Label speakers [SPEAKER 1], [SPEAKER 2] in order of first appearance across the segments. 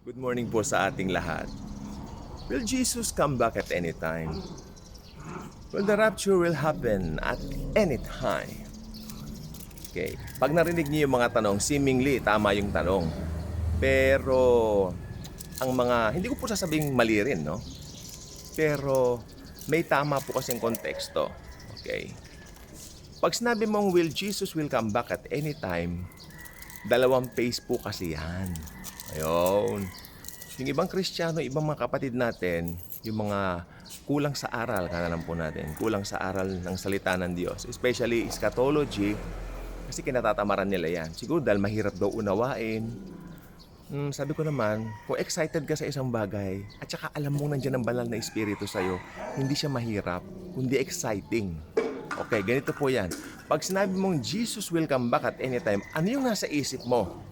[SPEAKER 1] Good morning po sa ating lahat. Will Jesus come back at any time? Well, the rapture will happen at any time. Okay. Pag narinig niyo yung mga tanong, seemingly tama yung tanong. Pero ang mga, hindi ko po sasabing mali rin, no? Pero may tama po kasing konteksto. Okay. Pag sinabi mong will come back at any time, dalawang phase po kasi yan. Ayun. Yung ibang Kristiyano, ibang mga kapatid natin, yung mga kulang sa aral, kanalan po natin, kulang sa aral ng salita ng Diyos, especially eschatology, kasi kinatatamaran nila yan. Siguro dahil mahirap daw unawain. Sabi ko naman, kung excited ka sa isang bagay, at saka alam mo nandiyan ang banal na espiritu sa'yo, hindi siya mahirap, kundi exciting. Okay, ganito po yan. Pag sinabi mong Jesus will come back at any time, ano yung nasa isip mo?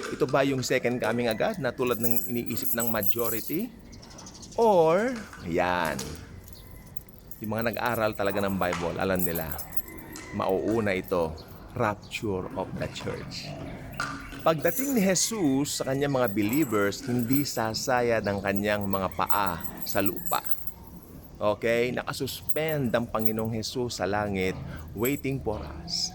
[SPEAKER 1] Ito ba yung second coming agad na tulad ng iniisip ng majority? Or, yan, yung mga nag-aral talaga ng Bible, alam nila, mauuna ito, rapture of the church. Pagdating ni Jesus sa kanyang mga believers, hindi sasaya ng kanyang mga paa sa lupa. Okay? Nakasuspend ang Panginoong Jesus sa langit, waiting for us.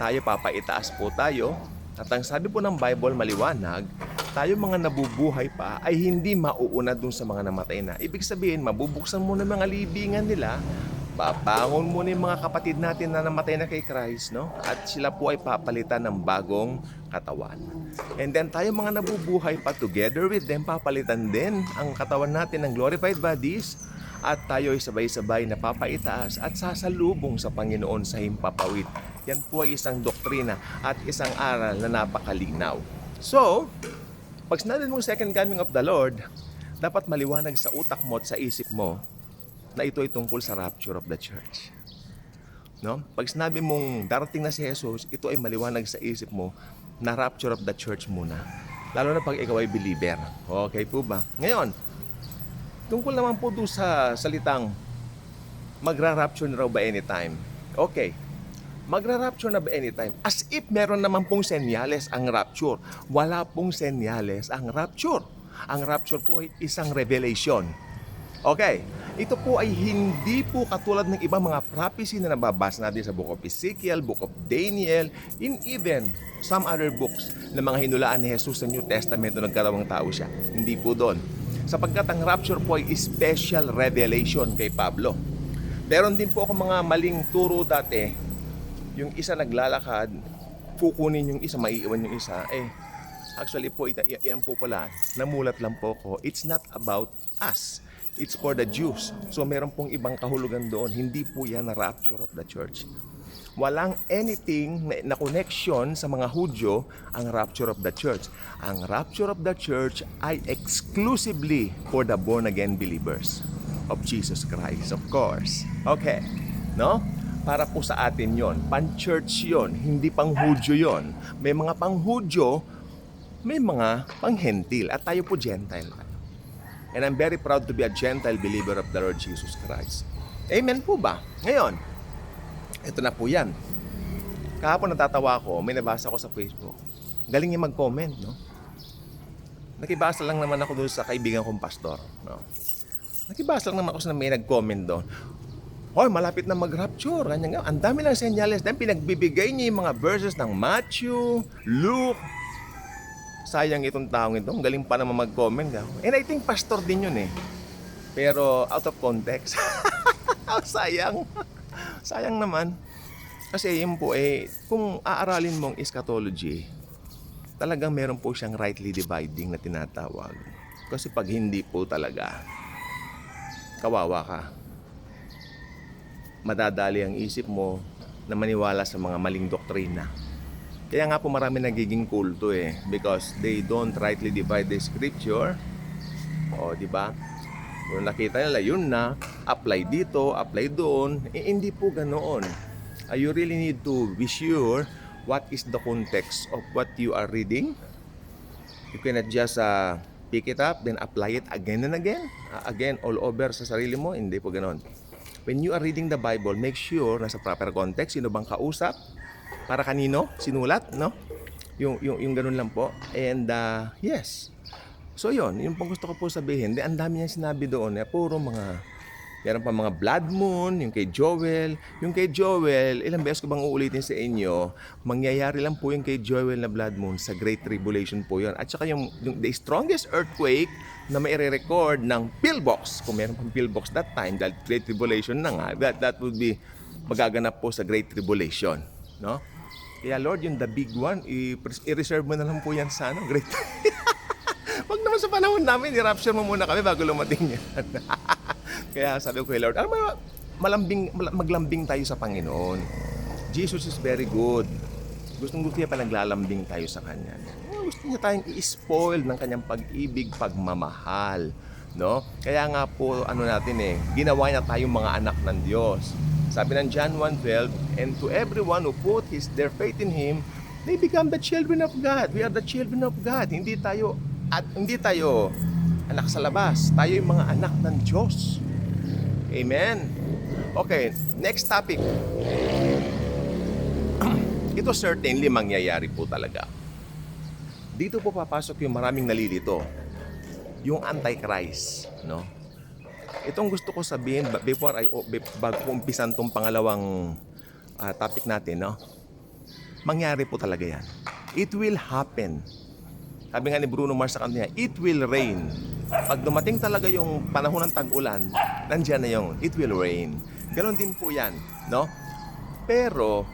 [SPEAKER 1] Tayo papaitaas po tayo. At ang sabi po ng Bible maliwanag, tayo mga nabubuhay pa ay hindi mauuna dun sa mga namatay na. Ibig sabihin, mabubuksan muna mga libingan nila, babangon muna yung mga kapatid natin na namatay na kay Christ, no? At sila po ay papalitan ng bagong katawan. And then tayo mga nabubuhay pa together with them, papalitan din ang katawan natin ng glorified bodies, at tayo ay sabay-sabay na papaitaas at sasalubong sa Panginoon sa himpapawid. Yan po ay isang doktrina at isang aral na napakalinaw. So, pag sinabi mong second coming of the Lord, dapat maliwanag sa utak mo at sa isip mo na ito ay tungkol sa rapture of the church. No? Pag sinabi mong darating na si Jesus, ito ay maliwanag sa isip mo na rapture of the church muna. Lalo na pag ikaw ay believer. Okay po ba? Ngayon, tungkol naman po doon sa salitang magra-rapture na raw ba anytime? Okay. Magra-rapture na ba anytime? As if meron naman pong senyales ang rapture. Wala pong senyales ang rapture. Ang rapture po ay isang revelation. Okay. Ito po ay hindi po katulad ng ibang mga prophecy na nababasa natin sa Book of Ezekiel, Book of Daniel, in even some other books na mga hinulaan ni Jesus sa New Testament na nagkarawang tao siya. Hindi po doon. Sapagkat ang rapture po ay special revelation kay Pablo. Meron din po ako mga maling turo dati. Yung isa naglalakad, kukunin yung isa, maiiwan yung isa. Actually po, iyan po pala, namulat lang po ko. It's not about us. It's for the Jews. So meron pong ibang kahulugan doon. Hindi po yan na rapture of the church. Walang anything na connection sa mga Hudyo ang rapture of the church. Ang rapture of the church ay exclusively for the born-again believers of Jesus Christ, of course. Okay, no? Para po sa atin yon, pan-church yon, hindi pang-Hudyo yon. May mga pang-Hudyo, may mga pang-Hentil, at tayo po Gentile. And I'm very proud to be a Gentile believer of the Lord Jesus Christ. Amen po ba? Ngayon, ito na po yan. Kahapon natatawa ako, may nabasa ko sa Facebook. Galing niya mag-comment, no? Nakibasa lang naman ako doon sa kaibigan kong pastor, no? Nakibasa lang naman ako sa may nag-comment doon. Hoy, malapit na mag-rapture. Ganyan nga. Ang dami lang senyales. Dahil pinagbibigay niya yung mga verses ng Matthew, Luke. Sayang itong taong ito. Galing pa naman mag-comment. And I think pastor din yun eh. Pero out of context. Sayang. Sayang naman. Kasi yun po kung aaralin mong eschatology, talagang meron po siyang rightly dividing na tinatawag. Kasi pag hindi po talaga, kawawa ka. Madadali ang isip mo na maniwala sa mga maling doktrina. Kaya nga po marami nagiging kulto because they don't rightly divide the scripture. O, di ba? Kung nakita nila, yun na, apply dito, apply doon. Hindi po ganoon. You really need to be sure what is the context of what you are reading. You cannot just pick it up, then apply it again and again. Again, all over sa sarili mo. Hindi po ganoon. When you are reading the Bible, make sure nasa proper context. Sino bang kausap? Para kanino? Sinulat, no? Yung ganun lang po. And yes, So yun pong gusto ko po sabihin. Ang dami niyang sinabi doon, puro meron pa mga blood moon, yung kay Joel. Yung kay Joel, ilang beses ko bang uulitin sa inyo, mangyayari lang po yung kay Joel na blood moon sa Great Tribulation po yun. At saka yung the strongest earthquake na may record ng pillbox, kung meron pang pillbox that time, dahil Great Tribulation na nga, that would be magaganap po sa Great Tribulation. No? Kaya Lord, yung the big one, i-reserve mo na lang po yan sa Great Wag naman sa panahon namin, i-rapture mo muna kami bago lumating yan. Kaya sabi ko kay Lord, maglambing tayo sa Panginoon. Jesus is very good. Gusto niya pa naglalambing tayo sa Kanya. Gusto niya tayong i-spoil ng Kanyang pag-ibig, pagmamahal. No? Kaya nga po, ginawa niya tayong mga anak ng Diyos. Sabi ng John 1:12, and to everyone who put their faith in Him, they become the children of God. We are the children of God. Hindi tayo anak sa labas. Tayo yung mga anak ng Diyos. Amen. Okay, next topic. Ito certainly mangyayari po talaga. Dito po papasok yung maraming nalilito. Yung Antichrist, no? Itong gusto ko sabihin bago ko umpisan tong pangalawang topic natin, no? Mangyari po talaga yan. It will happen. Sabi nga ni Bruno Mars sa kanya, it will rain. Pag dumating talaga yung panahon ng tag-ulan, nandiyan na yung it will rain. Ganon din po yan, no? Pero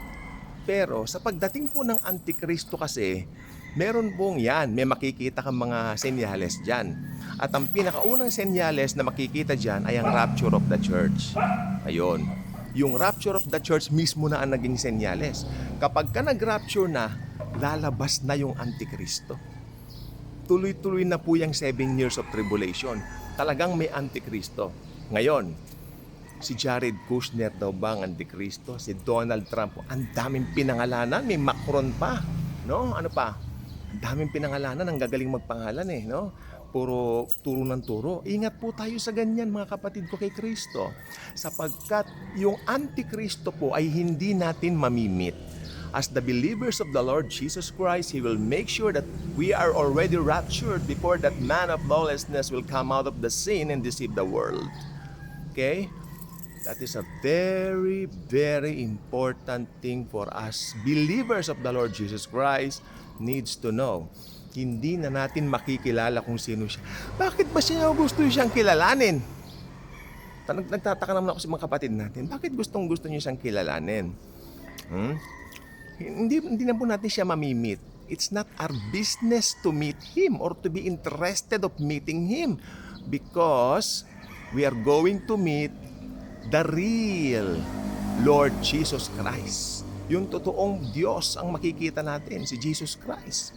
[SPEAKER 1] sa pagdating po ng Antikristo kasi, meron pong may makikita kang mga senyales dyan. At ang pinakaunang senyales na makikita dyan ay ang rapture of the church. Ayun. Yung rapture of the church mismo na ang naging senyales. Kapag ka nag-rapture na, lalabas na yung Antikristo. Tuloy-tuloy na po yung 7 years of tribulation. Talagang may Antikristo. Ngayon, si Jared Kushner daw ba ang Antikristo? Si Donald Trump, ang daming pinangalanan. May Macron pa, no? Ano pa? Ang daming pinangalanan, ang gagaling magpangalan no? Puro turo ng turo. Ingat po tayo sa ganyan, mga kapatid ko kay Kristo. Sapagkat yung Antikristo po ay hindi natin mamimit. As the believers of the Lord Jesus Christ, He will make sure that we are already raptured before that man of lawlessness will come out of the sin and deceive the world. Okay? That is a very, very important thing for us believers of the Lord Jesus Christ needs to know. Hindi na natin makikilala kung sino siya. Bakit ba siya gusto siyang kilalanin? Nagtataka naman ako sa mga kapatid natin. Bakit gusto niyo siyang kilalanin? Hindi na po natin siya mamimit. It's not our business to meet Him or to be interested of meeting Him because we are going to meet the real Lord Jesus Christ. Yung totoong Diyos ang makikita natin, si Jesus Christ.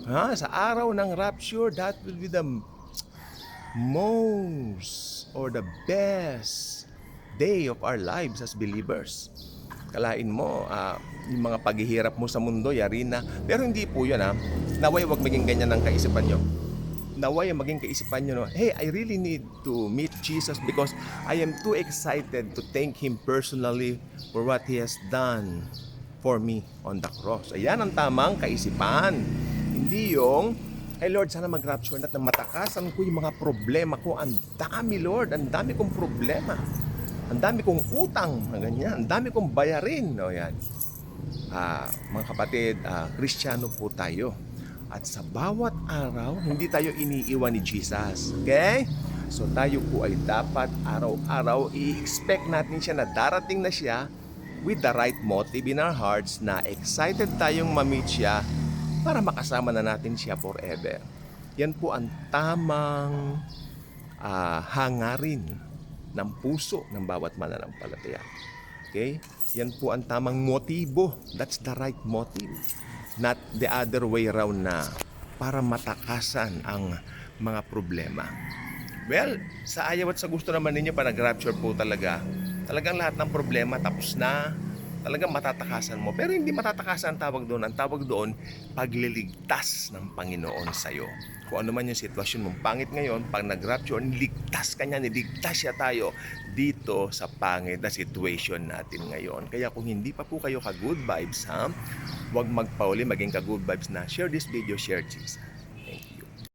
[SPEAKER 1] Sa araw ng rapture, that will be the most or the best day of our lives as believers. Kalain mo, yung mga paghihirap mo sa mundo, yari na. Pero hindi po yun, Naway wag maging ganyan ang kaisipan nyo. Naway maging kaisipan nyo, hey, I really need to meet Jesus because I am too excited to thank Him personally for what He has done for me on the cross. Ayan ang tamang kaisipan. Hindi yung, hey Lord, sana mag-rapture na matakasan ko yung mga problema ko. Ang dami, Lord, ang dami kong problema. Ang dami kong utang, ganyan. Ang dami kong bayarin. O yan. Mga kapatid, Kristiyano po tayo. At sa bawat araw, hindi tayo iniiwan ni Jesus. Okay? So tayo po ay dapat araw-araw i-expect natin siya na darating na siya with the right motive in our hearts na excited tayong ma-meet siya para makasama na natin siya forever. Yan po ang tamang hangarin ng puso ng bawat mananampalataya. Okay? Yan po ang tamang motibo. That's the right motive. Not the other way around na para matakasan ang mga problema. Well, sa ayaw at sa gusto naman ninyo pa nag-rapture po talagang lahat ng problema tapos na, talagang matatakasan mo. Pero hindi matatakasan ang tawag doon. Ang tawag doon, pagliligtas ng Panginoon sa'yo. Kung ano man yung sitwasyon mong pangit ngayon, pag nag-rapture, niligtas ka niya, niligtas siya tayo dito sa pangit na situation natin ngayon. Kaya kung hindi pa po kayo ka-good vibes, huwag magpauli, maging ka-good vibes na. Share this video, share Jesus.